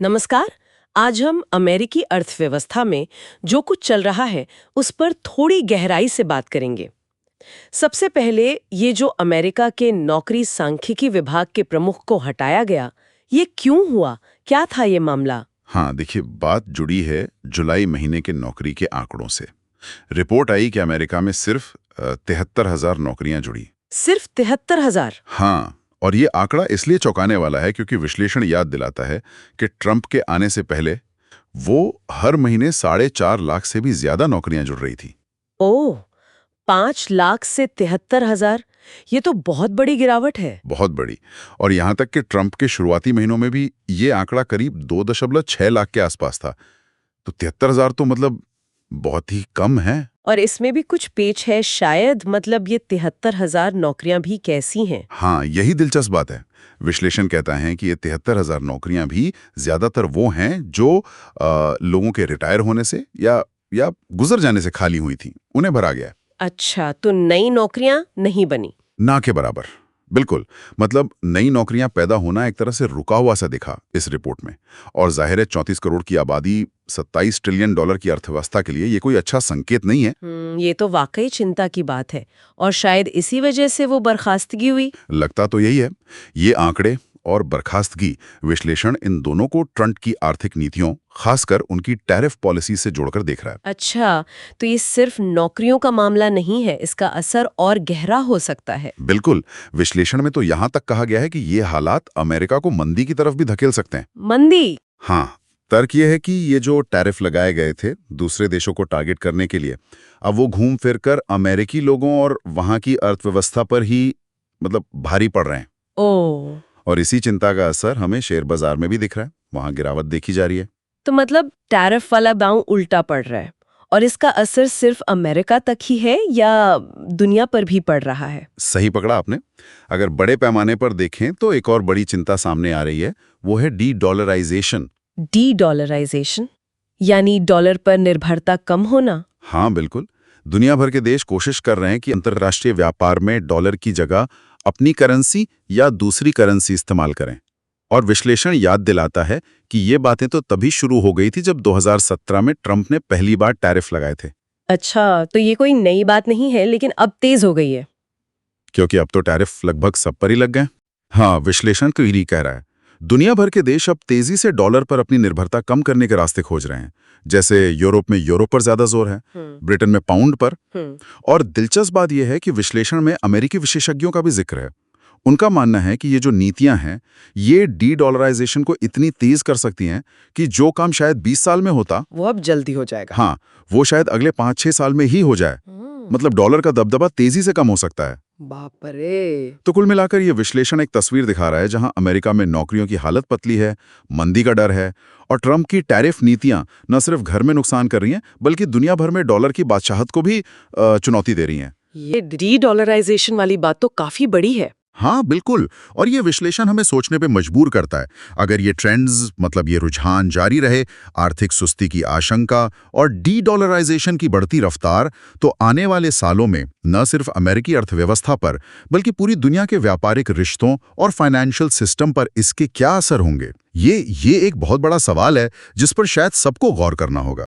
नमस्कार। आज हम अमेरिकी अर्थव्यवस्था में जो कुछ चल रहा है उस पर थोड़ी गहराई से बात करेंगे। सबसे पहले ये जो अमेरिका के नौकरी सांख्यिकी विभाग के प्रमुख को हटाया गया, ये क्यों हुआ? क्या था ये मामला? हाँ, देखिए, बात जुड़ी है जुलाई महीने के नौकरी के आंकड़ों से। रिपोर्ट आई कि अमेरिका में सिर्फ 73,000 नौकरियां जुड़ी। सिर्फ 73,000? हाँ, और ये आंकड़ा इसलिए चौंकाने वाला है क्योंकि विश्लेषण याद दिलाता है कि ट्रंप के आने से पहले वो हर महीने 4.5 लाख से भी ज्यादा नौकरियां जुड़ रही थी। ओह, 5 लाख से 73,000? ये तो बहुत बड़ी गिरावट है। बहुत बड़ी। और यहां तक कि ट्रंप के शुरुआती महीनों में भी ये आंकड़ा करीब 2.6 लाख के आसपास था। तो 73,000 तो मतलब बहुत ही कम है। और इसमें भी कुछ पेच है शायद, मतलब ये 73,000 नौकरियां भी कैसी हैं? हाँ, यही दिलचस्प बात है। विश्लेषण कहता है कि ये 73,000 नौकरियां भी ज्यादातर वो हैं जो लोगों के रिटायर होने से या गुजर जाने से खाली हुई थी, उन्हें भरा गया है। अच्छा, तो नई नौकरियां नहीं बनी? ना के बराबर। बिल्कुल। मतलब नई नौकरियां पैदा होना एक तरह से रुका हुआ सा दिखा इस रिपोर्ट में। और जाहिर है 34 करोड़ की आबादी, $27 ट्रिलियन की अर्थव्यवस्था के लिए ये कोई अच्छा संकेत नहीं है। ये तो वाकई चिंता की बात है। और शायद इसी वजह से वो बर्खास्तगी हुई। लगता तो यही है। ये आंकड़े और बर्खास्तगी विश्लेषण इन दोनों को ट्रंप की आर्थिक नीतियों, खासकर उनकी टैरिफ पॉलिसी से जोड़कर देख रहा है। अच्छा, तो ये सिर्फ नौकरियों का मामला नहीं है, इसका असर और गहरा हो सकता है। बिल्कुल। विश्लेषण में तो यहां तक कहा गया है कि ये हालात अमेरिका को मंदी की तरफ भी धकेल सकते हैं। मंदी? हाँ, तर्क ये है कि ये जो टैरिफ लगाए गए थे दूसरे देशों को टारगेट करने के लिए, अब वो घूम फिर कर अमेरिकी लोगों और वहां की अर्थव्यवस्था पर ही मतलब भारी पड़ रहे हैं। ओह, और इसी चिंता का असर हमें शेयर बाजार में भी दिख रहा है। वहां गिरावट देखी जा रही है। तो मतलब टैरिफ वाला दांव उल्टा पड़ रहा है। और इसका असर सिर्फ अमेरिका तक ही है या दुनिया पर भी पड़ रहा है? सही पकड़ा आपने। अगर बड़े पैमाने पर देखें तो एक और बड़ी चिंता सामने आ रही है, वो है डी-डॉलराइजेशन। डी-डॉलराइजेशन? यानी डॉलर पर निर्भरता कम होना? हाँ, बिल्कुल। दुनिया भर के देश कोशिश कर रहे हैं कि अंतर्राष्ट्रीय व्यापार में डॉलर की जगह अपनी करेंसी या दूसरी करेंसी इस्तेमाल करें। और विश्लेषण याद दिलाता है कि ये बातें तो तभी शुरू हो गई थी जब 2017 में ट्रंप ने पहली बार टैरिफ लगाए थे। अच्छा, तो ये कोई नई बात नहीं है, लेकिन अब तेज हो गई है। क्योंकि अब तो टैरिफ लगभग सब पर ही लग गए। हाँ, विश्लेषण क्वेरी कह रहा है दुनिया भर के देश अब तेजी से डॉलर पर अपनी निर्भरता कम करने के रास्ते खोज रहे हैं। जैसे यूरोप में यूरो पर ज्यादा जोर है, ब्रिटेन में पाउंड पर। और दिलचस्प बात यह है कि विश्लेषण में अमेरिकी विशेषज्ञों का भी जिक्र है। उनका मानना है कि ये जो नीतियां हैं, ये डी-डॉलराइजेशन को इतनी तेज कर सकती हैं कि जो काम शायद 20 साल में होता, वो अब जल्दी हो जाएगा। हाँ, वो शायद अगले 5-6 साल में ही हो जाए। मतलब डॉलर का दबदबा तेजी से कम हो सकता है। बाप रे। तो कुल मिलाकर ये विश्लेषण एक तस्वीर दिखा रहा है जहां अमेरिका में नौकरियों की हालत पतली है, मंदी का डर है, और ट्रंप की टैरिफ नीतियां न सिर्फ घर में नुकसान कर रही हैं बल्कि दुनिया भर में डॉलर की बादशाहत को भी चुनौती दे रही हैं। ये डी-डॉलराइजेशन वाली बात तो काफी बड़ी है। हाँ, बिल्कुल। और ये विश्लेषण हमें सोचने पे मजबूर करता है। अगर ये ट्रेंड्स, मतलब ये रुझान जारी रहे, आर्थिक सुस्ती की आशंका और डी-डॉलराइजेशन की बढ़ती रफ्तार, तो आने वाले सालों में न सिर्फ अमेरिकी अर्थव्यवस्था पर बल्कि पूरी दुनिया के व्यापारिक रिश्तों और फाइनेंशियल सिस्टम पर इसके क्या असर होंगे, ये एक बहुत बड़ा सवाल है जिस पर शायद सबको गौर करना होगा।